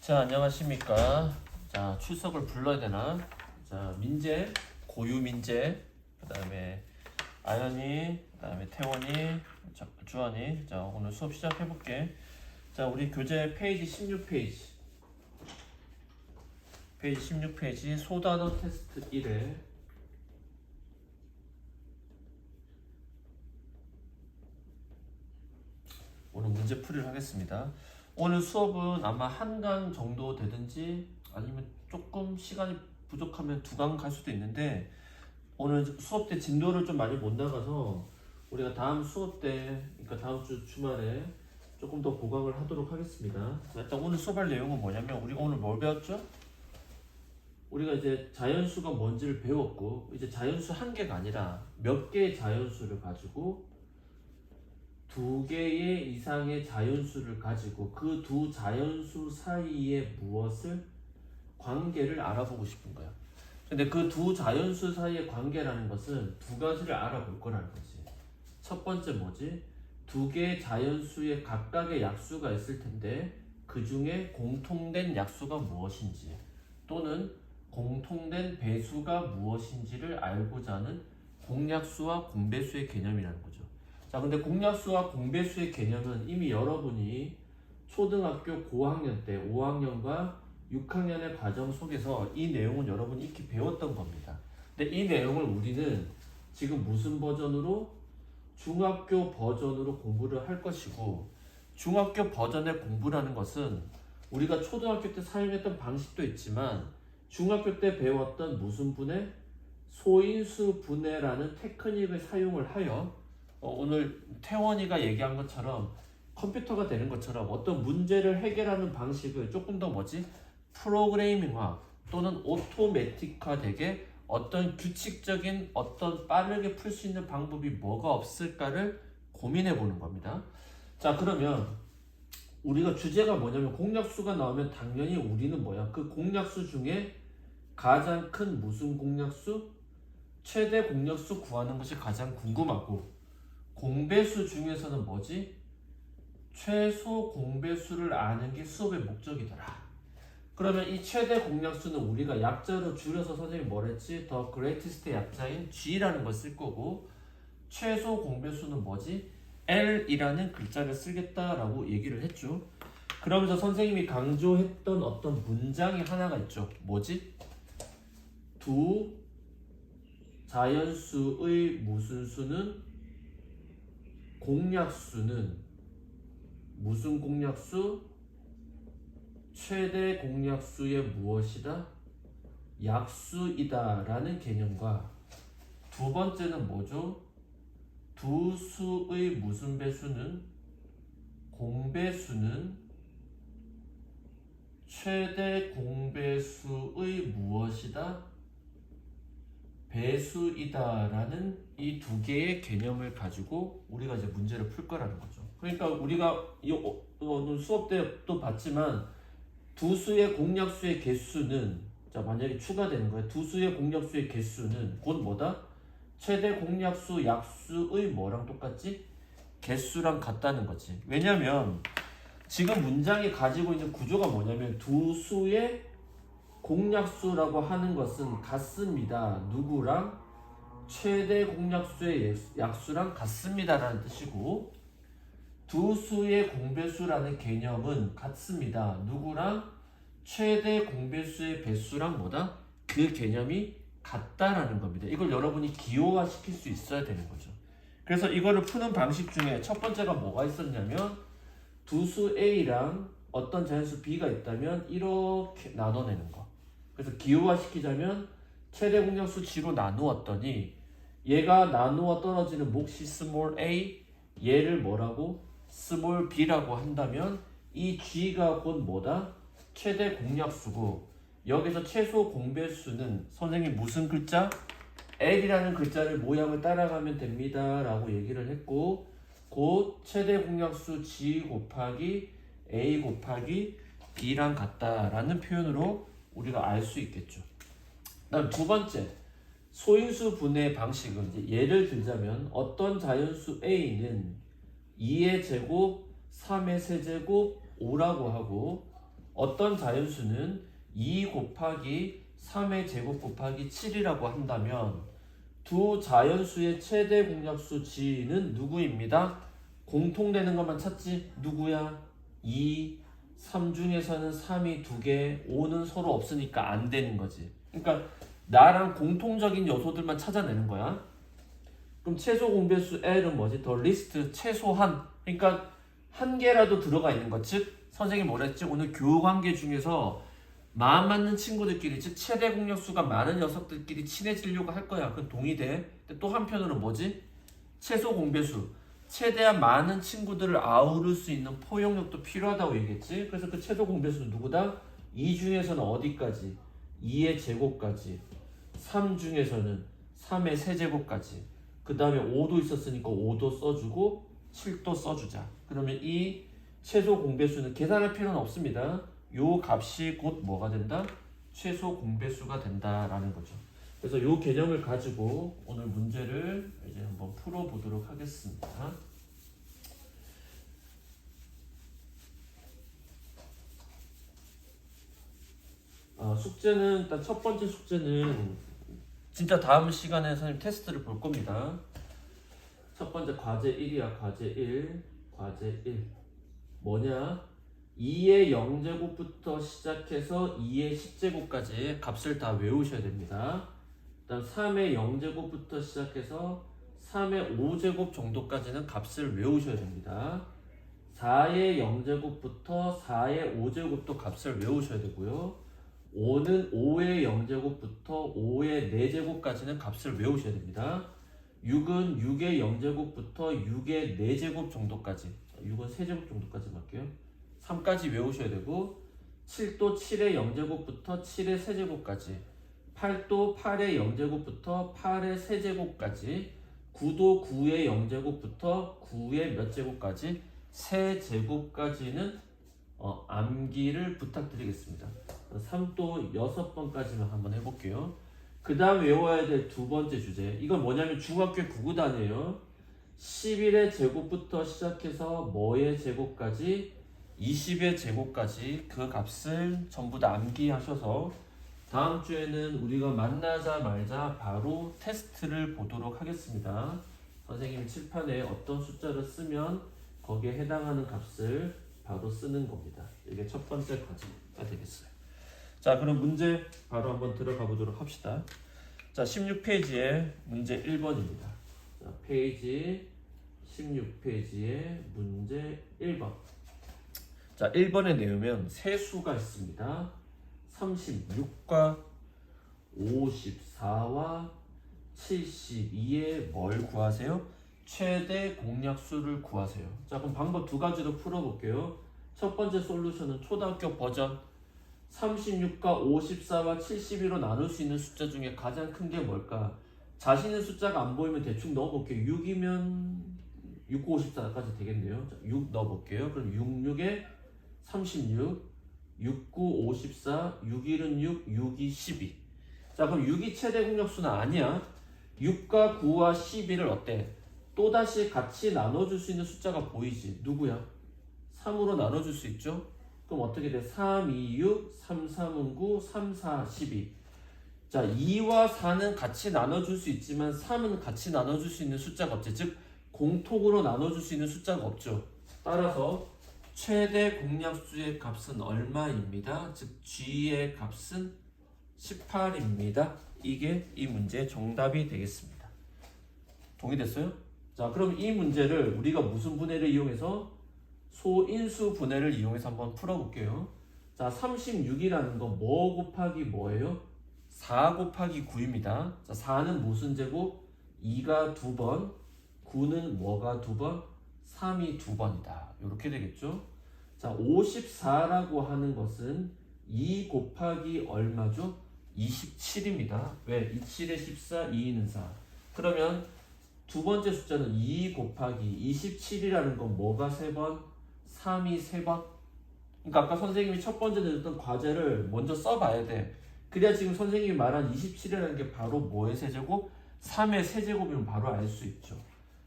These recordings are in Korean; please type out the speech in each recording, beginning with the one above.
자, 안녕하십니까. 자, 출석을 불러야 되나? 자, 민재, 고유 민재, 그 다음에 아연이, 그 다음에 태원이, 주원이. 자, 오늘 수업 시작해볼게. 자, 우리 교재 페이지 16페이지. 페이지 16페이지 소단어 테스트 1회. 오늘 문제 풀이를 하겠습니다. 오늘 수업은 아마 한 강 정도 되든지 아니면 조금 시간이 부족하면 두 강 갈 수도 있는데, 오늘 수업 때 진도를 좀 많이 못 나가서 우리가 다음 수업 때, 그러니까 다음 주 주말에 조금 더 보강을 하도록 하겠습니다. 자, 일단 오늘 수업할 내용은 뭐냐면, 우리가 오늘 뭘 배웠죠? 우리가 이제 자연수가 뭔지를 배웠고, 이제 자연수 한 개가 아니라 몇 개의 자연수를 가지고 두 개의 이상의 자연수를 가지고 그 두 자연수 사이에 무엇을 관계를 알아보고 싶은 거야. 근데 그 두 자연수 사이의 관계라는 것은 두 가지를 알아볼 거라는 거지. 첫 번째 뭐지? 두 개의 자연수의 각각의 약수가 있을 텐데 그 중에 공통된 약수가 무엇인지 또는 공통된 배수가 무엇인지를 알고자 하는 공약수와 공배수의 개념이라는 거죠. 자, 근데 공약수와 공배수의 개념은 이미 여러분이 초등학교 고학년 때 5학년과 6학년의 과정 속에서 이 내용은 여러분이 익히 배웠던 겁니다. 근데 이 내용을 우리는 지금 무슨 버전으로? 중학교 버전으로 공부를 할 것이고, 중학교 버전의 공부라는 것은 우리가 초등학교 때 사용했던 방식도 있지만 중학교 때 배웠던 무슨 분해? 소인수 분해라는 테크닉을 사용을 하여 오늘 태원이가 얘기한 것처럼 컴퓨터가 되는 것처럼 어떤 문제를 해결하는 방식을 조금 더 뭐지? 프로그래밍화 또는 오토매틱화 되게 어떤 규칙적인 어떤 빠르게 풀 수 있는 방법이 뭐가 없을까를 고민해 보는 겁니다. 자, 그러면 우리가 주제가 뭐냐면 공약수가 나오면 당연히 우리는 뭐야? 그 공약수 중에 가장 큰 무슨 공약수? 최대 공약수 구하는 것이 가장 궁금하고, 공배수 중에서는 뭐지? 최소 공배수를 아는 게 수업의 목적이더라. 그러면 이 최대 공약수는 우리가 약자로 줄여서 선생님이 뭐랬지? 더 그레이티스트의 약자인 G라는 걸 쓸 거고, 최소 공배수는 뭐지? L이라는 글자를 쓰겠다라고 얘기를 했죠. 그러면서 선생님이 강조했던 어떤 문장이 하나가 있죠. 뭐지? 두 자연수의 무슨 수는 공약수는 무슨 공약수? 최대 공약수의 무엇이다? 약수이다 라는 개념과, 두 번째는 뭐죠? 두 수의 무슨 배수는 공배수는 최대 공배수의 무엇이다? 배수이다 라는 이 두 개의 개념을 가지고 우리가 이제 문제를 풀 거라는 거죠. 그러니까 우리가 오늘 수업 때 또 봤지만 두 수의 공약수의 개수는, 자, 만약에 추가되는 거예요. 두 수의 공약수의 개수는 곧 뭐다? 최대 공약수 약수의 뭐랑 똑같지? 개수랑 같다는 거지. 왜냐면 지금 문장이 가지고 있는 구조가 뭐냐면 두 수의 공약수라고 하는 것은 같습니다. 누구랑? 최대 공약수의 약수랑 같습니다 라는 뜻이고, 두 수의 공배수라는 개념은 같습니다. 누구랑? 최대 공배수의 배수랑 뭐다? 그 개념이 같다라는 겁니다. 이걸 여러분이 기호화시킬 수 있어야 되는 거죠. 그래서 이거를 푸는 방식 중에 첫 번째가 뭐가 있었냐면, 두 수 A랑 어떤 자연수 B가 있다면 이렇게 나눠내는 거. 그래서 기호화시키자면 최대 공약수 G로 나누었더니 얘가 나누어 떨어지는 몫이 스몰 a, 얘를 뭐라고? 스몰 b라고 한다면 이 G가 곧 뭐다? 최대 공약수고, 여기서 최소 공배수는 선생님 무슨 글자? L이라는 글자를 모양을 따라가면 됩니다 라고 얘기를 했고, 곧 최대 공약수 G 곱하기 A 곱하기 B랑 같다라는 표현으로 우리가 알 수 있겠죠. 다음 두 번째, 소인수 분해 방식은 이제 예를 들자면 어떤 자연수 A는 2의 제곱, 3의 세제곱, 5라고 하고, 어떤 자연수는 2 곱하기 3의 제곱 곱하기 7이라고 한다면 두 자연수의 최대 공약수 g는 누구입니다? 공통되는 것만 찾지. 누구야? 2, 3 중에서는 3이 2개, 5는 서로 없으니까 안 되는 거지. 그러니까 나랑 공통적인 요소들만 찾아내는 거야. 그럼 최소 공배수 L은 뭐지? 더 리스트 최소한. 그러니까 한 개라도 들어가 있는 것. 즉 선생님이 뭐라 했지? 오늘 교육관계 중에서 마음 맞는 친구들끼리, 즉 최대 공약수가 많은 녀석들끼리 친해지려고 할 거야. 그건 동의돼. 근데 또 한편으로 뭐지? 최소 공배수. 최대한 많은 친구들을 아우를 수 있는 포용력도 필요하다고 얘기했지. 그래서 그 최소 공배수는 누구다? 2 중에서는 어디까지? 2의 제곱까지. 3 중에서는 3의 세제곱까지. 그 다음에 5도 있었으니까 5도 써주고 7도 써주자. 그러면 이 최소 공배수는 계산할 필요는 없습니다. 요 값이 곧 뭐가 된다? 최소 공배수가 된다라는 거죠. 그래서 요 개념을 가지고 오늘 문제를 이제 한번 풀어보도록 하겠습니다. 숙제는 일단 첫 번째 숙제는 진짜 다음 시간에 선생님 테스트를 볼 겁니다. 첫 번째 과제 1이야. 과제 1. 과제 1. 뭐냐? 2의 0제곱부터 시작해서 2의 10제곱까지 값을 다 외우셔야 됩니다. 그다음 3의 0제곱부터 시작해서 3의 5제곱 정도까지는 값을 외우셔야 됩니다. 4의 0제곱부터 4의 5제곱도 값을 외우셔야 되고요. 5는 5의 0제곱부터 5의 4제곱까지는 값을 외우셔야 됩니다. 6은 6의 0제곱부터 6의 4제곱 정도까지, 6은 3제곱 정도까지 할게요. 3까지 외우셔야 되고, 7도 7의 0제곱부터 7의 세제곱까지, 8도 8의 0제곱부터 8의 세제곱까지, 9도 9의 0제곱부터 9의 몇 제곱까지, 세제곱까지는 암기를 부탁드리겠습니다. 3도 6번까지만 한번 해볼게요. 그 다음 외워야 될 두 번째 주제. 이건 뭐냐면 중학교 구구단이에요. 11의 제곱부터 시작해서 뭐의 제곱까지 20의 제곱까지 그 값을 전부 다 암기하셔서 다음 주에는 우리가 만나자마자 바로 테스트를 보도록 하겠습니다. 선생님이 칠판에 어떤 숫자를 쓰면 거기에 해당하는 값을 바로 쓰는 겁니다. 이게 첫 번째 과제가 되겠어요. 자, 그럼 문제 바로 한번 들어가 보도록 합시다. 자, 16페이지에 문제 1번입니다. 자, 페이지 16페이지에 문제 1번. 자, 1번에 내우면 세 수가 있습니다. 36과 54와 72의 뭘 구하세요? 최대 공약수를 구하세요. 자, 그럼 방법 두 가지로 풀어볼게요. 첫 번째 솔루션은 초등학교 버전. 36과 54와 72로 나눌 수 있는 숫자 중에 가장 큰 게 뭘까? 자신의 숫자가 안 보이면 대충 넣어볼게요. 6이면 6, 9, 54까지 되겠네요. 자, 6 넣어볼게요. 그럼 6, 6에 36, 6, 9, 54, 6, 1은 6, 6, 2, 12. 자, 그럼 6이 최대 공약수는 아니야. 6과 9와 12를 어때? 또다시 같이 나눠줄 수 있는 숫자가 보이지. 누구야? 3으로 나눠줄 수 있죠? 그럼 어떻게 돼? 3, 2, 6, 3, 3은 9, 3, 4, 12. 자, 2와 4는 같이 나눠줄 수 있지만 3은 같이 나눠줄 수 있는 숫자가 없지. 즉, 공통으로 나눠줄 수 있는 숫자가 없죠. 따라서 최대 공약수의 값은 얼마입니다. 즉, G의 값은 18입니다. 이게 이 문제의 정답이 되겠습니다. 동의됐어요? 자, 그럼 이 문제를 우리가 무슨 분해를 이용해서? 소인수 분해를 이용해서 한번 풀어볼게요. 자, 36이라는 건 뭐 곱하기 뭐예요? 4 곱하기 9입니다. 자, 4는 무슨 제곱? 2가 2번, 9는 뭐가 2번? 3이 2번이다. 이렇게 되겠죠? 자, 54라고 하는 것은 2 곱하기 얼마죠? 27입니다. 왜? 27에 14, 2는 4. 그러면 두 번째 숫자는 2 곱하기 27이라는 건 뭐가 3번? 3이 3번. 그러니까 아까 선생님이 첫 번째 내줬던 과제를 먼저 써봐야 돼. 그래야 지금 선생님이 말한 27이라는 게 바로 뭐의 세제곱? 3의 세제곱이면 바로 알 수 있죠.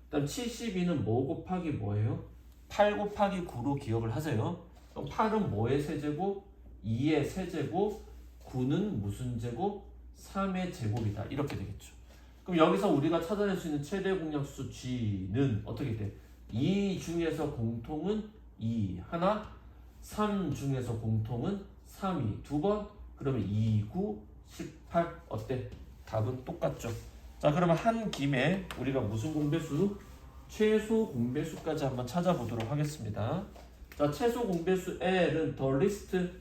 그다음 72는 뭐 곱하기 뭐예요? 8 곱하기 9로 기억을 하세요. 그럼 8은 뭐의 세제곱? 2의 세제곱 9는 무슨 제곱? 3의 제곱이다. 이렇게 되겠죠. 그럼 여기서 우리가 찾아낼 수 있는 최대 공약수 G는 어떻게 돼? 2 중에서 공통은 2 하나, 3 중에서 공통은 3이 두 번, 그러면 2, 9, 18 어때? 답은 똑같죠. 자, 그러면 한 김에 우리가 무슨 공배수? 최소 공배수까지 한번 찾아보도록 하겠습니다. 자, 최소 공배수 L은 더 리스트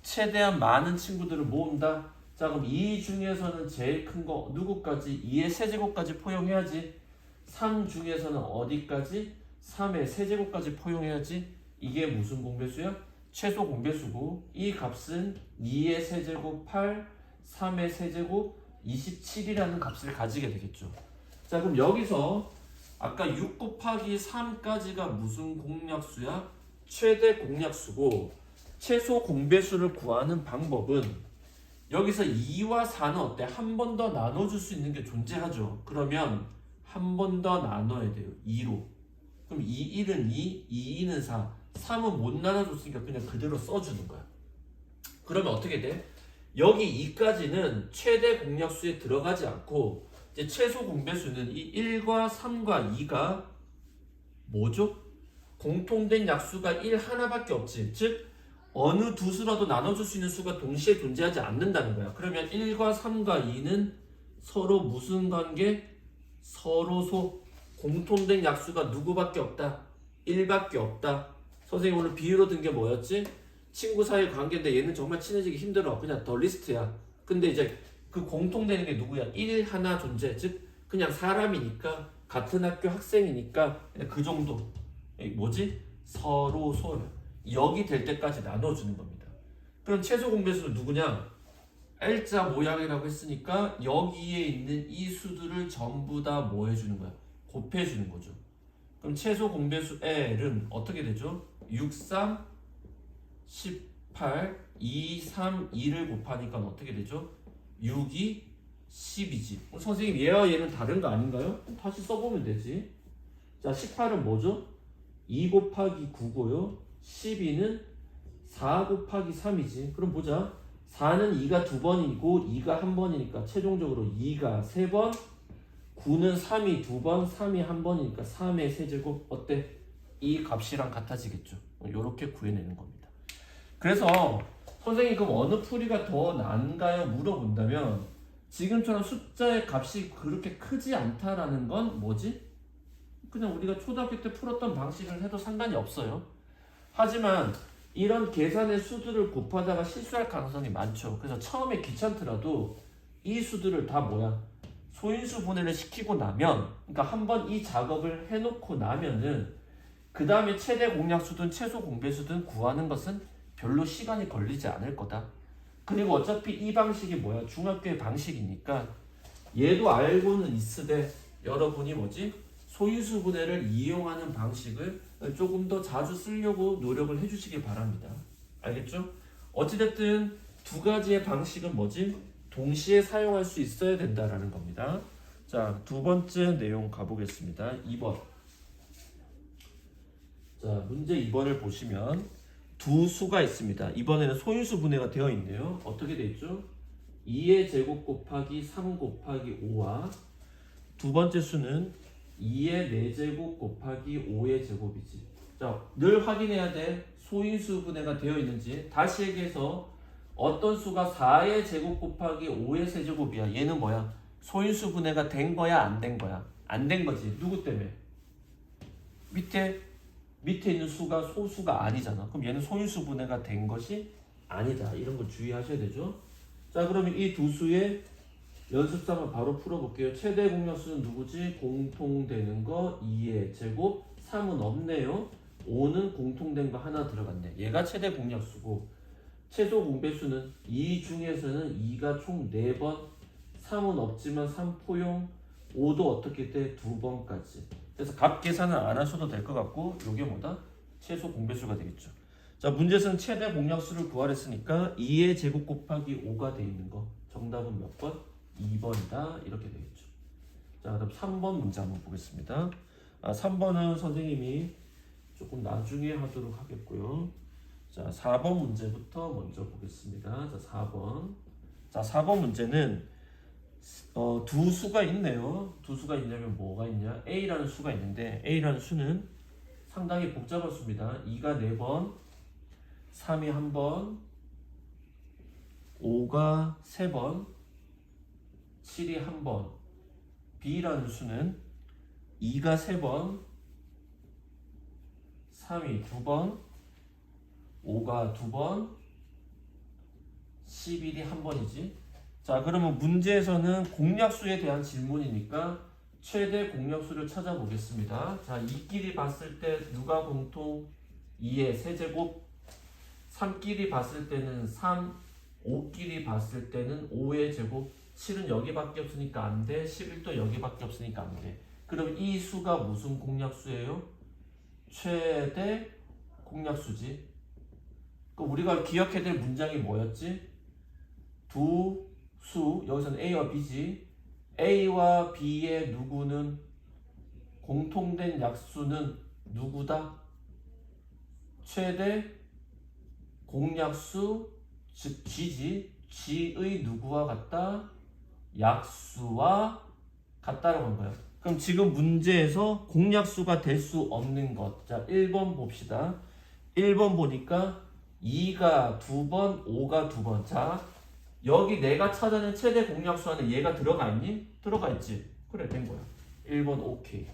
최대한 많은 친구들을 모은다. 자, 그럼 2 중에서는 제일 큰 거 누구까지? 2의 세제곱까지 포용해야지. 3 중에서는 어디까지? 3의 세제곱까지 포용해야지. 이게 무슨 공배수야? 최소 공배수고 이 값은 2의 세제곱 8, 3의 세제곱 27이라는 값을 가지게 되겠죠. 자, 그럼 여기서 아까 6 곱하기 3까지가 무슨 공약수야? 최대 공약수고 최소 공배수를 구하는 방법은 여기서 2와 4는 어때? 한 번 더 나눠줄 수 있는 게 존재하죠. 그러면 한 번 더 나눠야 돼요. 2로. 그럼 2, 1은 2, 2, 2는 4. 3은 못 나눠줬으니까 그냥 그대로 써주는 거야. 그러면 어떻게 돼? 여기 2까지는 최대 공약수에 들어가지 않고 이제 최소 공배수는 이 1과 3과 2가 뭐죠? 공통된 약수가 1 하나밖에 없지. 즉 어느 두 수라도 나눠줄 수 있는 수가 동시에 존재하지 않는다는 거야. 그러면 1과 3과 2는 서로 무슨 관계? 서로소. 공통된 약수가 누구밖에 없다? 1밖에 없다. 선생님 오늘 비유로 든 게 뭐였지? 친구 사이 관계인데 얘는 정말 친해지기 힘들어. 그냥 더 리스트야. 근데 이제 그 공통되는 게 누구야? 1 하나 존재. 즉 그냥 사람이니까 같은 학교 학생이니까 그냥 그 정도. 뭐지? 서로소. 여기 될 때까지 나눠주는 겁니다. 그럼 최소 공배수는 누구냐? L자 모양이라고 했으니까 여기에 있는 이 수들을 전부 다 뭐 해주는 거야? 곱해주는 거죠. 그럼 최소 공배수 L은 어떻게 되죠? 6, 3, 18, 2, 3, 2를 곱하니까 어떻게 되죠? 6, 2, 10이지. 선생님 얘와 얘는 다른 거 아닌가요? 다시 써보면 되지. 자, 18은 뭐죠? 2 곱하기 9고요. 12는 4 곱하기 3이지. 그럼 보자. 4는 2가 두 번이고 2가 한 번이니까 최종적으로 2가 세 번, 9는 3이 두 번, 3이 한 번이니까 3의 세제곱 어때? 이 값이랑 같아지겠죠. 이렇게 구해내는 겁니다. 그래서 선생님 그럼 어느 풀이가 더 나은가요? 물어본다면 지금처럼 숫자의 값이 그렇게 크지 않다라는 건 뭐지? 그냥 우리가 초등학교 때 풀었던 방식을 해도 상관이 없어요. 하지만 이런 계산의 수들을 곱하다가 실수할 가능성이 많죠. 그래서 처음에 귀찮더라도 이 수들을 다 뭐야? 소인수 분해를 시키고 나면, 그러니까 한번 이 작업을 해놓고 나면은 그 다음에 최대 공약수든 최소 공배수든 구하는 것은 별로 시간이 걸리지 않을 거다. 그리고 어차피 이 방식이 뭐야? 중학교의 방식이니까 얘도 알고는 있으되 여러분이 뭐지? 소인수 분해를 이용하는 방식을 조금 더 자주 쓰려고 노력을 해주시기 바랍니다. 알겠죠? 어찌됐든 두 가지의 방식은 뭐지? 동시에 사용할 수 있어야 된다라는 겁니다. 자, 두 번째 내용 가보겠습니다. 2번. 자, 문제 2번을 보시면 두 수가 있습니다. 이번에는 소인수 분해가 되어 있네요. 어떻게 되어 있죠? 2의 제곱 곱하기 3 곱하기 5와 두 번째 수는 2의 4제곱 곱하기 5의 제곱이지. 자, 늘 확인해야 돼. 소인수 분해가 되어 있는지. 다시 얘기해서 어떤 수가 4의 제곱 곱하기 5의 세제곱이야. 얘는 뭐야? 소인수 분해가 된 거야? 안 된 거야? 안 된 거지. 누구 때문에? 밑에 있는 수가 소수가 아니잖아. 그럼 얘는 소인수 분해가 된 것이 아니다. 이런 거 주의하셔야 되죠. 자, 그러면 이 두 수의 연습상을 바로 풀어볼게요. 최대 공약수는 누구지? 공통되는 거 2의 제곱, 3은 없네요. 5는 공통된 거 하나 들어갔네. 얘가 최대 공약수고 최소 공배수는 2 중에서는 2가 총 4번, 3은 없지만 3 포용, 5도 어떻게 돼? 2번까지. 그래서 값 계산은 안 하셔도 될 것 같고 이게 뭐다? 최소 공배수가 되겠죠. 자, 문제에서는 최대 공약수를 구하랬으니까 2의 제곱 곱하기 5가 돼 있는 거. 정답은 몇 번? 2번이다. 이렇게 되겠죠. 자, 그럼 3번 문제 한번 보겠습니다. 3번은 선생님이 조금 나중에 하도록 하겠고요. 자, 4번 문제부터 먼저 보겠습니다. 자, 4번. 자, 4번 문제는 두 수가 있네요. 두 수가 있냐면 뭐가 있냐? A라는 수가 있는데 A라는 수는 상당히 복잡한 수입니다. 2가 4번, 3이 1번, 5가 3번, 7이 1번. B라는 수는 2가 3번, 3이 2번, 5가 2번, 11이 1번이지. 자, 그러면 문제에서는 공약수에 대한 질문이니까 최대 공약수를 찾아보겠습니다. 자, 2끼리 봤을 때 누가 공통? 2의 세제곱. 3끼리 봤을 때는 3, 5끼리 봤을 때는 5의 제곱. 7은 여기밖에 없으니까 안 돼. 11도 여기밖에 없으니까 안 돼. 그럼 이 수가 무슨 공약수예요? 최대 공약수지. 우리가 기억해야 될 문장이 뭐였지? 두 수, 여기서는 A와 B지. A와 B의 누구는 공통된 약수는 누구다? 최대 공약수, 즉 G지. G의 누구와 같다? 약수와 같다라고 한 거예요. 그럼 지금 문제에서 공약수가 될 수 없는 것. 자, 1번 봅시다. 1번 보니까 2가 2번, 5가 2번. 자, 여기 내가 찾아낸 최대 공약수 안에 얘가 들어가 있니? 들어가 있지. 그래, 된 거야. 1번 오케이.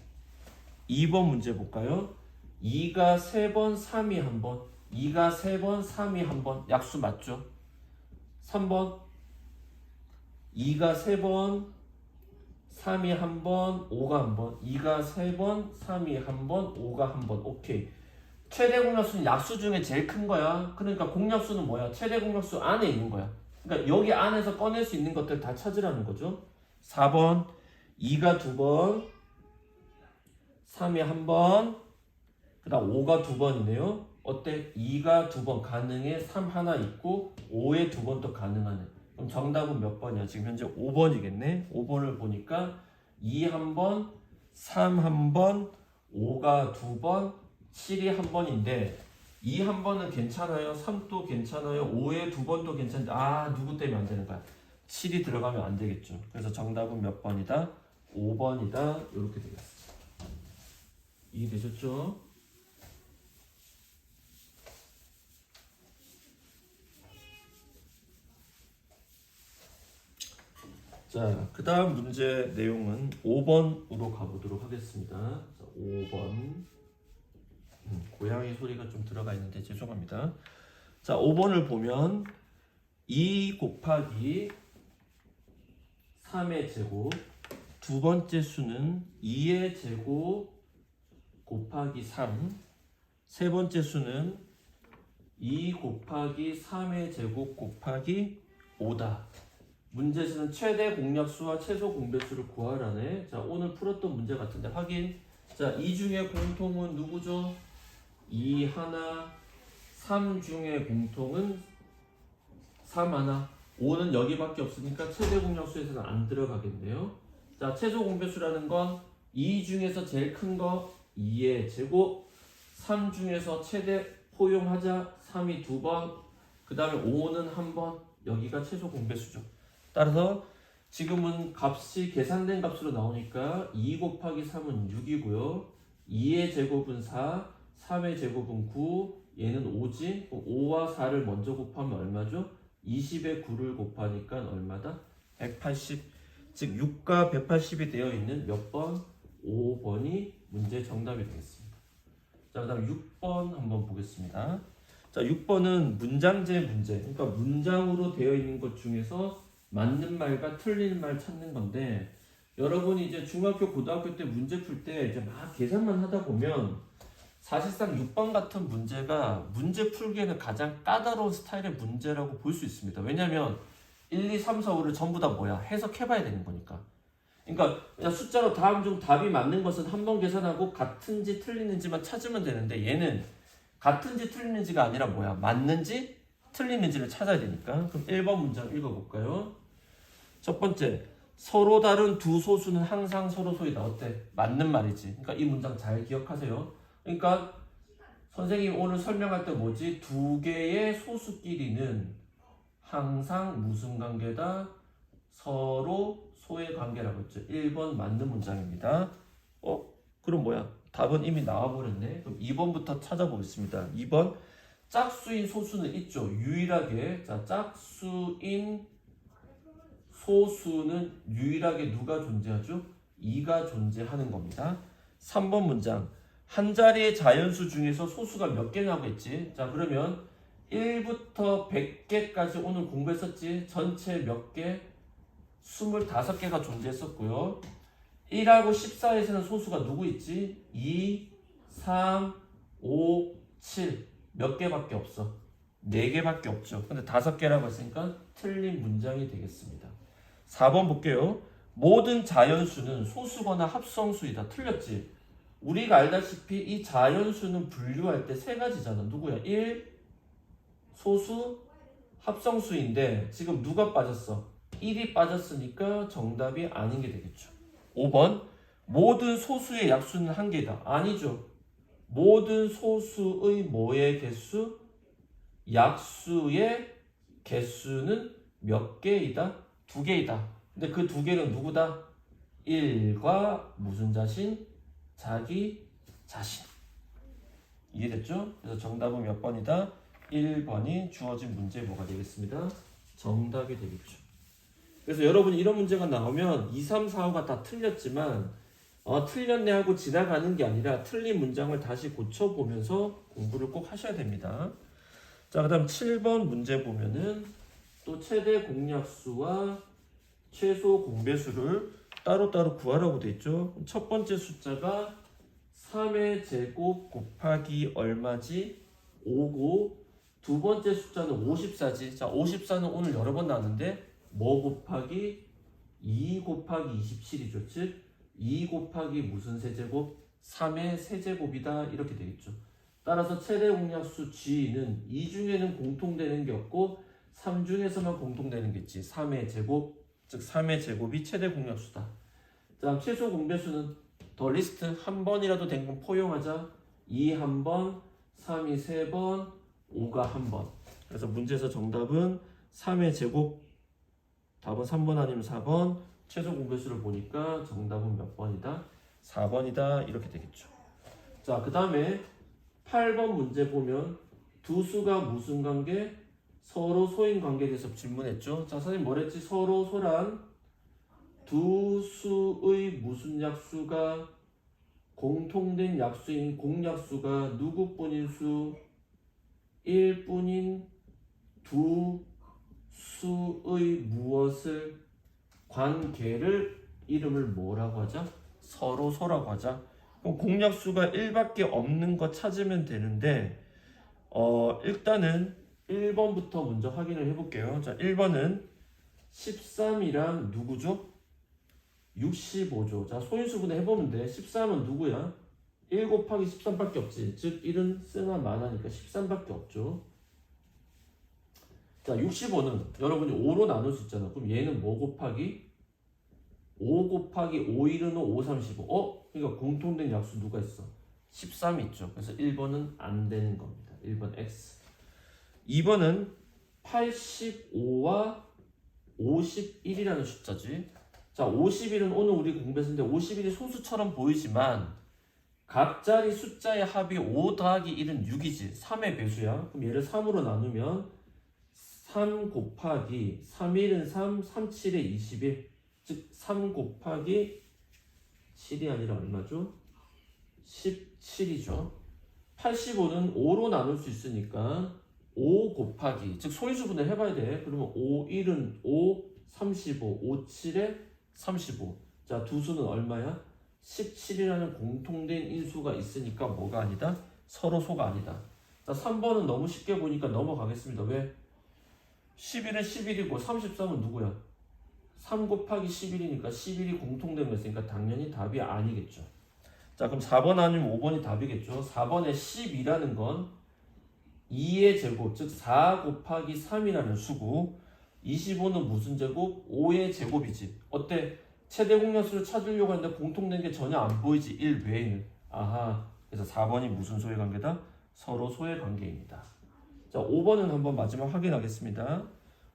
2번 문제 볼까요? 2가 3번, 3이 1번. 2가 3번, 3이 1번. 약수 맞죠? 3번 2가 3번, 3이 1번, 5가 1번. 2가 3번, 3이 1번, 5가 1번. 오케이. 최대 공약수는 약수 중에 제일 큰 거야. 그러니까 공약수는 뭐야? 최대 공약수 안에 있는 거야. 그러니까 여기 안에서 꺼낼 수 있는 것들 다 찾으라는 거죠. 4번 2가 2번, 3이 1번, 그 다음 5가 2번이네요. 어때? 2가 2번 가능해. 3 하나 있고 5에 2번도 가능하네. 그럼 정답은 몇 번이야? 지금 현재 5번이겠네. 5번을 보니까 2 1번, 3 1번, 5가 2번, 7이 1번인데 2 1번은 괜찮아요. 3도 괜찮아요. 5에 2번도 괜찮은데 누구 때문에 안 되는 거야? 7이 들어가면 안 되겠죠. 그래서 정답은 몇 번이다? 5번이다. 이렇게 되겠어. 이해되셨죠? 자, 그 다음 문제 내용은 5번으로 가보도록 하겠습니다. 자, 5번. 고양이 소리가 좀 들어가 있는데 죄송합니다. 자, 5번을 보면 2 곱하기 3의 제곱. 두 번째 수는 2의 제곱 곱하기 3. 세 번째 수는 2 곱하기 3의 제곱 곱하기 5다. 문제에서는 최대 공약수와 최소 공배수를 구하라네. 자, 오늘 풀었던 문제 같은데 확인. 자, 이 중에 공통은 누구죠? 2 하나. 3 중에 공통은 3 하나. 5는 여기밖에 없으니까 최대 공약수에서는 안 들어가겠네요. 자, 최소 공배수라는 건 2 중에서 제일 큰 거 2의 제곱. 3 중에서 최대 포용하자. 3이 2번. 그 다음에 5는 1번. 여기가 최소 공배수죠. 따라서 지금은 값이 계산된 값으로 나오니까 2 곱하기 3은 6이고요. 2의 제곱은 4, 3의 제곱은 9, 얘는 5지? 5와 4를 먼저 곱하면 얼마죠? 20에 9를 곱하니까 얼마다? 180. 즉 6과 180이 되어 있는 몇 번? 5번이 문제 정답이 되겠습니다. 자, 그 다음 6번 한번 보겠습니다. 자, 6번은 문장제 문제. 그러니까 문장으로 되어 있는 것 중에서 맞는 말과 틀린 말 찾는 건데, 여러분이 이제 중학교, 고등학교 때 문제 풀 때 이제 막 계산만 하다 보면 사실상 6번 같은 문제가 문제 풀기에는 가장 까다로운 스타일의 문제라고 볼 수 있습니다. 왜냐면 1, 2, 3, 4, 5를 전부 다 뭐야? 해석해봐야 되는 거니까. 그러니까 그냥 숫자로 다음 중 답이 맞는 것은 한 번 계산하고 같은지 틀리는지만 찾으면 되는데, 얘는 같은지 틀리는지가 아니라 뭐야? 맞는지 틀리는지를 찾아야 되니까. 그럼 1번 문장 읽어볼까요? 첫 번째, 서로 다른 두 소수는 항상 서로 소이다. 어때? 맞는 말이지. 그러니까 이 문장 잘 기억하세요. 그러니까 선생님이 오늘 설명할 때 뭐지? 두 개의 소수끼리는 항상 무슨 관계다? 서로 소의 관계라고 했죠. 1번 맞는 문장입니다. 그럼 뭐야? 답은 이미 나와버렸네. 그럼 2번부터 찾아보겠습니다. 2번 짝수인 소수는 있죠. 유일하게 자 짝수인 소수는 유일하게 누가 존재하죠? 2가 존재하는 겁니다. 3번 문장 한 자리의 자연수 중에서 소수가 몇 개냐고 했지. 자 그러면 1부터 100개까지 오늘 공부했었지. 전체 몇 개? 25개가 존재했었고요. 1하고 14에서는 소수가 누구 있지? 2, 3, 5, 7 몇 개밖에 없어? 4개밖에 없죠. 근데 5개라고 했으니까 틀린 문장이 되겠습니다. 4번 볼게요. 모든 자연수는 소수거나 합성수이다. 틀렸지? 우리가 알다시피 이 자연수는 분류할 때 세 가지잖아. 누구야? 1, 소수, 합성수인데 지금 누가 빠졌어? 1이 빠졌으니까 정답이 아닌 게 되겠죠. 5번 모든 소수의 약수는 한 개다. 아니죠. 모든 소수의 뭐의 개수? 약수의 개수는 몇 개이다? 2개이다. 근데 그 2개는 누구다? 1과 무슨 자신? 자기 자신. 이해됐죠? 그래서 정답은 몇 번이다? 1번이 주어진 문제뭐가 되겠습니다. 정답이 되겠죠. 그래서 여러분이 이런 문제가 나오면 2, 3, 4, 5가 다 틀렸지만 틀렸네 하고 지나가는 게 아니라 틀린 문장을 다시 고쳐보면서 공부를 꼭 하셔야 됩니다. 자, 그 다음 7번 문제 보면은 또 최대 공약수와 최소 공배수를 따로따로 구하라고 돼 있죠. 첫 번째 숫자가 3의 제곱 곱하기 얼마지? 5고 두 번째 숫자는 54지. 자, 54는 오늘 여러 번 나왔는데 뭐 곱하기 2 곱하기 27이죠. 즉 2 곱하기 무슨 세제곱? 3의 세제곱이다. 이렇게 되겠죠. 따라서 최대 공약수 G는 2 중에는 공통되는 게 없고 3 중에서만 공통되는 게 있지. 3의 제곱, 즉 3의 제곱이 최대 공약수다. 다음 최소 공배수는 더 리스트 한 번이라도 된 건 포용하자. 2 한 번, 3이 3번, 5가 한 번. 그래서 문제에서 정답은 3의 제곱. 답은 3번 아니면 4번. 최소 공배수를 보니까 정답은 몇 번이다? 4번이다. 이렇게 되겠죠. 자, 그 다음에 8번 문제 보면 두 수가 무슨 관계? 서로 소인 관계에 대해서 질문했죠. 자, 선생님 뭐랬지? 서로 소란 두 수의 무슨 약수가 공통된 약수인 공약수가 누구뿐인 수? 1뿐인 두 수의 무엇을 관계를 이름을 뭐라고 하자? 서로 소라고 하자. 그럼 공약수가 1밖에 없는 거 찾으면 되는데 일단은 1번부터 먼저 확인을 해볼게요. 자, 1번은 13이랑 누구죠? 65죠. 자, 소인수분해 해보면 돼. 13은 누구야? 1 곱하기 13밖에 없지. 즉 1은 쓰나 마나니까 13밖에 없죠. 자, 65는 여러분이 5로 나눌 수 있잖아. 그럼 얘는 뭐 곱하기? 5 곱하기 5, 1은 5, 5, 35. 그러니까 공통된 약수 누가 있어? 13이 있죠. 그래서 1번은 안 되는 겁니다. 1번 X. 2번은 85와 51이라는 숫자지. 자, 51은 오늘 우리 공부했는데 51이 소수처럼 보이지만 각자리 숫자의 합이 5 더하기 1은 6이지. 3의 배수야. 그럼 얘를 3으로 나누면 3 곱하기 3, 1은 3, 3, 7에 21. 즉 3 곱하기 7이 아니라 얼마죠? 17이죠. 85는 5로 나눌 수 있으니까 5 곱하기, 즉 소인수분해 해봐야 돼. 그러면 5, 1은 5, 35, 5, 7에 35. 자, 두 수는 얼마야? 17이라는 공통된 인수가 있으니까 뭐가 아니다? 서로 소가 아니다. 자, 3번은 너무 쉽게 보니까 넘어가겠습니다. 왜? 11은 11이고 33은 누구야? 3 곱하기 11이니까 11이 공통된 거 있으니까 당연히 답이 아니겠죠. 자, 그럼 4번 아니면 5번이 답이겠죠. 4번에 10이라는 건 2의 제곱, 즉 4 곱하기 3이라는 수고 25는 무슨 제곱? 5의 제곱이지. 어때? 최대 공약수를 찾으려고 하는데 공통된 게 전혀 안 보이지. 1 외에는. 아하. 그래서 4번이 무슨 소의 관계다? 서로 소의 관계입니다. 자, 5번은 한번 마지막 확인하겠습니다.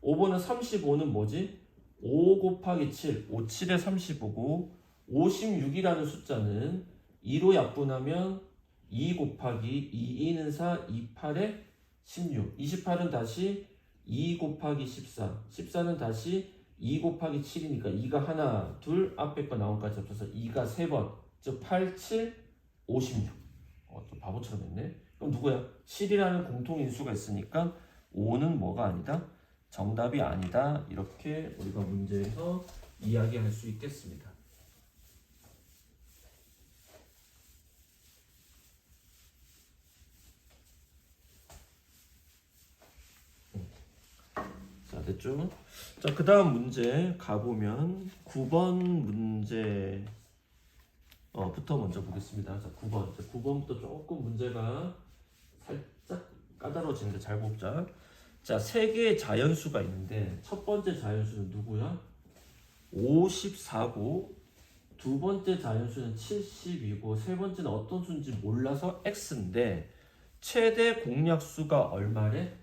5번은 35는 뭐지? 5 곱하기 7, 5, 7에 35고 56이라는 숫자는 2로 약분하면 2 곱하기 2, 2는 4, 2, 8에 16. 28은 다시 2 곱하기 14. 14는 다시 2 곱하기 7이니까 2가 하나, 둘, 앞에 거 나온 까지 합쳐서 2가 3번. 즉 8, 7, 56. 또 바보처럼 했네. 그럼 누구야? 7이라는 공통인수가 있으니까 5는 뭐가 아니다? 정답이 아니다. 이렇게 우리가 문제에서 이야기할 수 있겠습니다. 자, 됐죠? 자, 그 다음 문제 가보면 9번 문제 부터 먼저 보겠습니다. 자, 9번. 9번부터 조금 문제가 살짝 까다로워지는데 잘 보자. 자, 세 개의 자연수가 있는데 첫 번째 자연수는 누구야? 54고 두 번째 자연수는 70이고 세 번째는 어떤 수인지 몰라서 x인데 최대 공약수가 얼마래?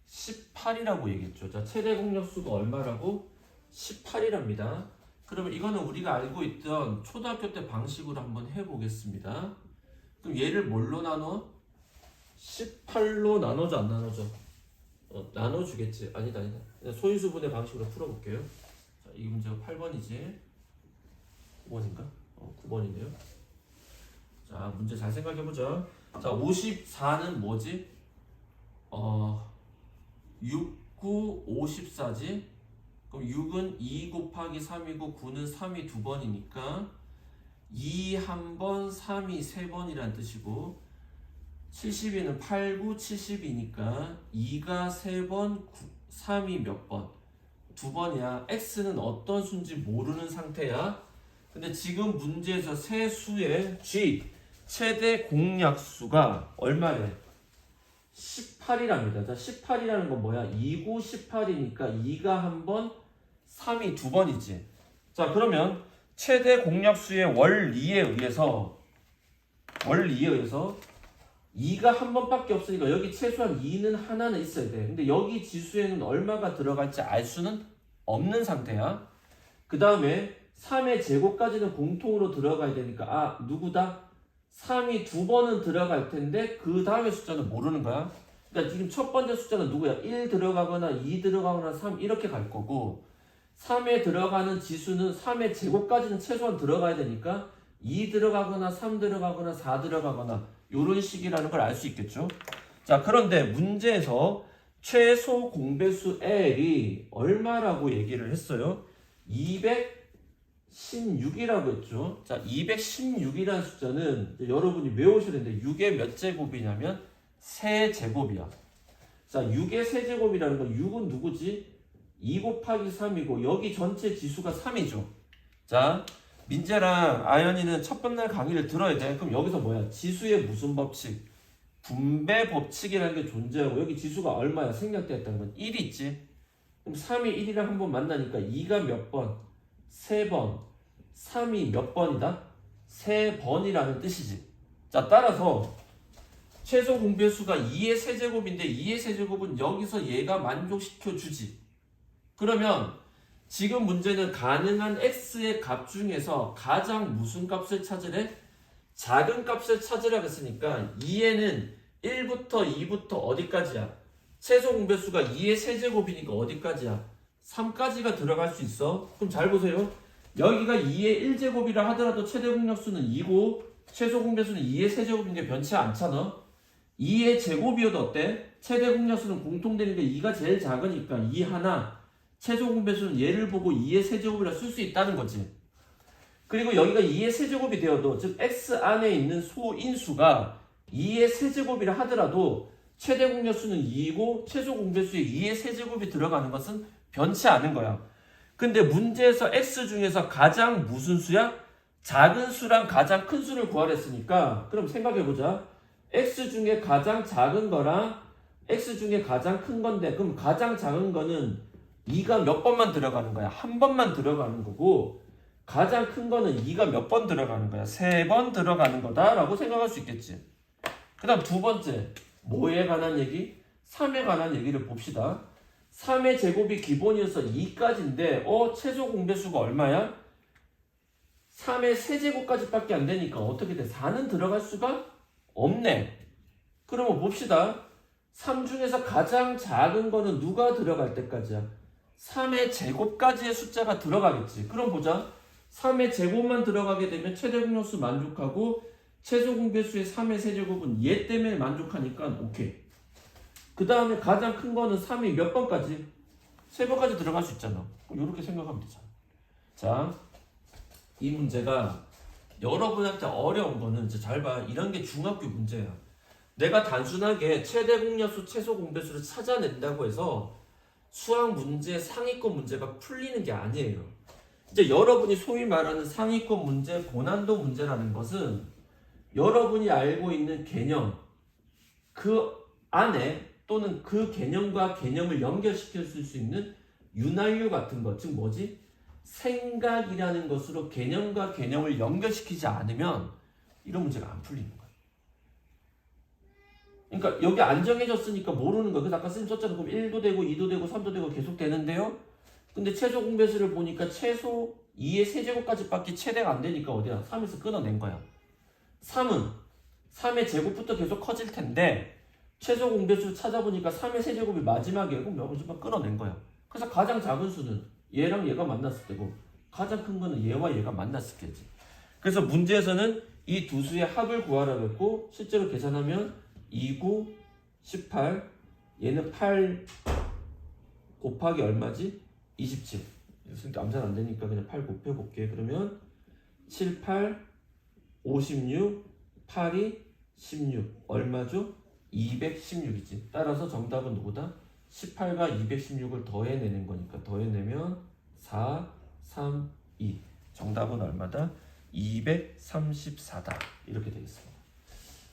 18이라고 얘기했죠. 자, 최대 공약수가 얼마라고? 18이랍니다. 그러면 이거는 우리가 알고 있던 초등학교 때 방식으로 한번 해보겠습니다. 그럼 얘를 뭘로 나눠? 18로 나눠져 안 나눠져? 나눠주겠지. 아니다. 그냥 소인수분해 방식으로 풀어볼게요. 자, 이 문제가 8번이지. 9번인가? 9번이네요. 자, 문제 잘 생각해보자. 자, 54는 뭐지? 6, 9, 54지? 그럼 6은 2 곱하기 3이고 9는 3이 2번이니까 2 1번, 3이 3번이란 뜻이고 72는 8, 9, 70이니까 2가 3번, 3이 몇 번? 2번이야. x는 어떤 수인지 모르는 상태야. 근데 지금 문제에서 세 수의 g 최대 공약수가 얼마래? 18이랍니다. 자, 18이라는 건 뭐야? 2구 18이니까 2가 한 번, 3이 2번이지. 자, 그러면 최대 공약수의 원리에 의해서 2가 한 번밖에 없으니까 여기 최소한 2는 하나는 있어야 돼. 근데 여기 지수에는 얼마가 들어갈지 알 수는 없는 상태야. 그 다음에 3의 제곱까지는 공통으로 들어가야 되니까 누구다? 3이 2번은 들어갈 텐데 그 다음에 숫자는 모르는 거야. 그러니까 지금 첫 번째 숫자는 누구야? 1 들어가거나 2 들어가거나 3 이렇게 갈 거고 3에 들어가는 지수는 3의 제곱까지는 최소한 들어가야 되니까 2 들어가거나 3 들어가거나 4 들어가거나 이런 식이라는 걸 알 수 있겠죠. 자, 그런데 문제에서 최소 공배수 L이 얼마라고 얘기를 했어요? 216이라고 했죠. 자, 216이라는 숫자는 여러분이 외우셔야 되는데 6의 몇 제곱이냐면 세제곱이야. 자, 6의 세제곱이라는 건 6은 누구지? 2 곱하기 3이고 여기 전체 지수가 3이죠. 자, 민재랑 아연이는 첫 번째 강의를 들어야 돼. 그럼 여기서 뭐야? 지수의 무슨 법칙? 분배 법칙이라는 게 존재하고 여기 지수가 얼마야? 생략되었다는 건 1이 있지. 그럼 3이 1이랑 한번 만나니까 2가 몇 번? 3번. 3이 몇 번이다? 3번이라는 뜻이지. 자, 따라서 최소 공배수가 2의 세제곱인데 2의 세제곱은 여기서 얘가 만족시켜 주지. 그러면 지금 문제는 가능한 x의 값 중에서 가장 무슨 값을 찾으래? 작은 값을 찾으라고 했으니까 2에는 1부터 2부터 어디까지야? 최소 공배수가 2의 세제곱이니까 어디까지야? 3까지가 들어갈 수 있어. 그럼 잘 보세요. 여기가 2의 1제곱이라 하더라도 최대 공약수는 2고 최소 공배수는 2의 세제곱인 게 변치 않잖아. 2의 제곱이어도 어때? 최대 공약수는 공통되는 게 2가 제일 작으니까 2 하나. 최소 공배수는 얘를 보고 2의 세제곱이라 쓸 수 있다는 거지. 그리고 여기가 2의 세제곱이 되어도 즉 x 안에 있는 소인수가 2의 세제곱이라 하더라도 최대 공약수는 2이고 최소 공배수에 2의 세제곱이 들어가는 것은 변치 않은 거야. 근데 문제에서 x 중에서 가장 무슨 수야? 작은 수랑 가장 큰 수를 구하랬으니까 그럼 생각해보자. x 중에 가장 작은 거랑 x 중에 가장 큰 건데 그럼 가장 작은 거는 2가 몇 번만 들어가는 거야? 한 번만 들어가는 거고 가장 큰 거는 2가 몇 번 들어가는 거야? 3번 들어가는 거다 라고 생각할 수 있겠지. 그 다음 두 번째, 뭐에 관한 얘기? 3에 관한 얘기를 봅시다. 3의 제곱이 기본이어서 2까지인데 최소 공배수가 얼마야? 3의 세제곱까지 밖에 안 되니까 어떻게 돼? 4는 들어갈 수가 없네. 그러면 봅시다. 3 중에서 가장 작은 거는 누가 들어갈 때까지야? 3의 제곱까지의 숫자가 들어가겠지. 그럼 보자. 3의 제곱만 들어가게 되면 최대 공약수 만족하고 최소 공배수의 3의 세제곱은 얘 때문에 만족하니까 오케이. 그 다음에 가장 큰 거는 3이 몇 번까지? 3번까지 들어갈 수 있잖아. 이렇게 생각하면 되잖아. 자, 이 문제가 여러분한테 어려운 거는 이제 잘 봐. 이런 게 중학교 문제야. 내가 단순하게 최대 공약수, 최소 공배수를 찾아낸다고 해서 수학 문제 상위권 문제가 풀리는 게 아니에요. 이제 여러분이 소위 말하는 상위권 문제, 고난도 문제라는 것은 여러분이 알고 있는 개념, 그 안에 또는 그 개념과 개념을 연결시킬 수 있는 윤활유 같은 것, 즉 뭐지? 생각이라는 것으로 개념과 개념을 연결시키지 않으면 이런 문제가 안 풀리는 거야. 그러니까 여기 안 정해졌으니까 모르는 거야. 그래서 아까 선생님 썼잖아. 그럼 1도 되고 2도 되고 3도 되고 계속 되는데요. 근데 최소 공배수를 보니까 최소 2의 세제곱까지 밖에 최대가 안 되니까 어디야? 3에서 끊어낸 거야. 3은 3의 제곱부터 계속 커질 텐데 최소 공배수 찾아보니까 3의 세제곱이 마지막이에요. 그럼 여기서 끊어낸 거야. 그래서 가장 작은 수는 얘랑 얘가 만났을 때고 가장 큰 거는 얘와 얘가 만났을 때지. 그래서 문제에서는 이 두 수의 합을 구하라고 했고 실제로 계산하면 2, 9, 18 얘는 8 곱하기 얼마지? 27. 그래서 암산 안 되니까 그냥 8 곱해볼게. 그러면 7, 8, 56, 8이 16 얼마죠? 216이지. 따라서 정답은 누구다? 18과 216을 더해내는 거니까 더해내면 4, 3, 2 정답은 얼마다? 234다. 이렇게 되겠습니다.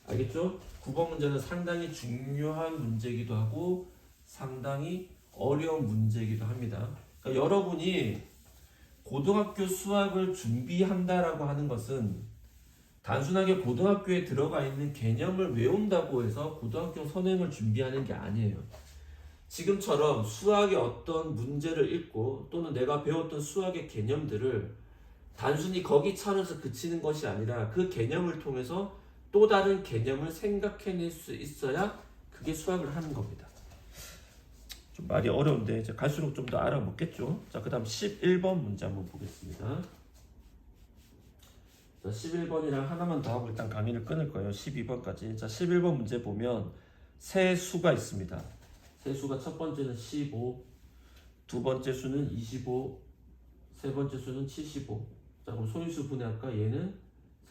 알겠죠? 9번 문제는 상당히 중요한 문제이기도 하고 상당히 어려운 문제이기도 합니다. 그러니까 여러분이 고등학교 수학을 준비한다라고 하는 것은 단순하게 고등학교에 들어가 있는 개념을 외운다고 해서 고등학교 선행을 준비하는 게 아니에요. 지금처럼 수학의 어떤 문제를 읽고 또는 내가 배웠던 수학의 개념들을 단순히 거기 차려서 그치는 것이 아니라 그 개념을 통해서 또 다른 개념을 생각해낼 수 있어야 그게 수학을 하는 겁니다. 좀 말이 어려운데 이제 갈수록 좀 더 알아먹겠죠. 자, 그 다음 11번 문제 한번 보겠습니다. 자, 11번이랑 하나만 더 하고 일단 강의를 끊을 거예요. 12번까지. 자, 11번 문제 보면 세 수가 있습니다. 세 수가 첫 번째는 15, 두 번째 수는 25, 세 번째 수는 75. 자, 그럼 소인수 분해할까? 얘는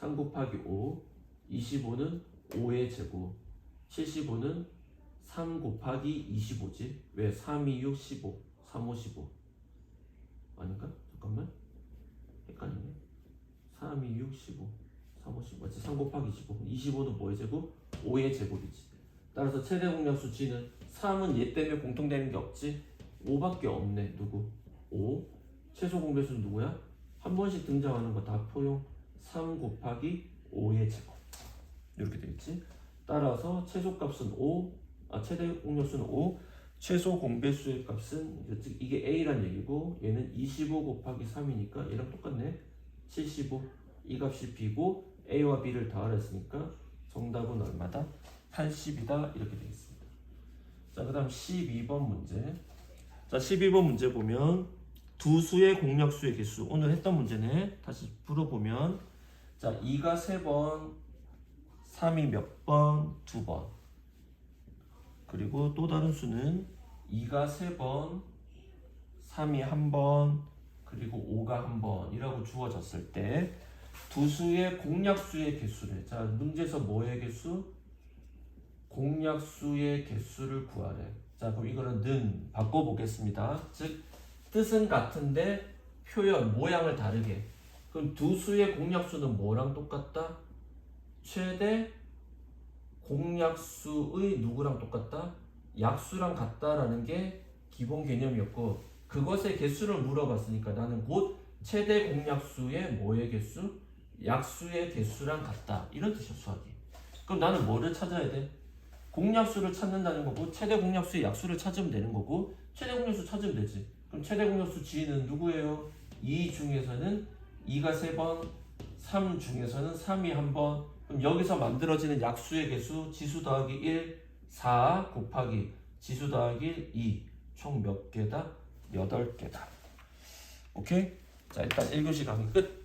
3 곱하기 5, 25는 5의 제곱, 75는 3 곱하기 25지. 왜? 3, 2, 6, 15, 3, 5, 15 아닌가? 잠깐만 헷갈리네. 3, 2, 6, 15, 3, 5, 15 맞지? 3 곱하기 25, 25는 뭐의 제곱? 5의 제곱이지. 따라서 최대 공약수 G는 3은 얘 때문에 공통되는 게 없지? 5밖에 없네. 누구? 5. 최소 공배수는 누구야? 한 번씩 등장하는 거 다 포용. 3 곱하기 5의 제곱. 이렇게 되겠지? 따라서 최소값은 5, 최대 공약수는 5, 최소 공배수의 값은 이게 A란 얘기고 얘는 25 곱하기 3이니까 얘랑 똑같네. 75. 이 값이 B고 A와 B를 더하랬으니까 정답은 얼마다? 80이다. 이렇게 되겠습니다. 자, 그 다음 12번 문제. 자, 12번 문제 보면 두 수의 공약수의 개수. 오늘 했던 문제네. 다시 풀어보면 자, 2가 3번, 3이 몇 번? 2번. 그리고 또 다른 수는 2가 3번, 3이 1번, 그리고 5가 1번 이라고 주어졌을 때 두 수의 공약수의 개수를, 자, 문제에서 뭐의 개수? 공약수의 개수를 구하래. 자, 그럼 이거는 는 바꿔보겠습니다. 즉 뜻은 같은데 표현 모양을 다르게. 그럼 두 수의 공약수는 뭐랑 똑같다? 최대 공약수의 누구랑 똑같다? 약수랑 같다라는 게 기본 개념이었고 그것의 개수를 물어봤으니까 나는 곧 최대 공약수의 뭐의 개수? 약수의 개수랑 같다. 이런 뜻이야 수학이. 그럼 나는 뭐를 찾아야 돼? 공약수를 찾는다는 거고 최대 공약수의 약수를 찾으면 되는 거고 최대 공약수 찾으면 되지. 그럼 최대 공약수 G는 누구예요? 2 중에서는 2가 3번, 3 중에서는 3이 1번. 그럼 여기서 만들어지는 약수의 개수 지수 더하기 1, 4 곱하기 지수 더하기 1, 2. 총 몇 개다? 8개다. 오케이? 자, 일단 1교시 강의 끝.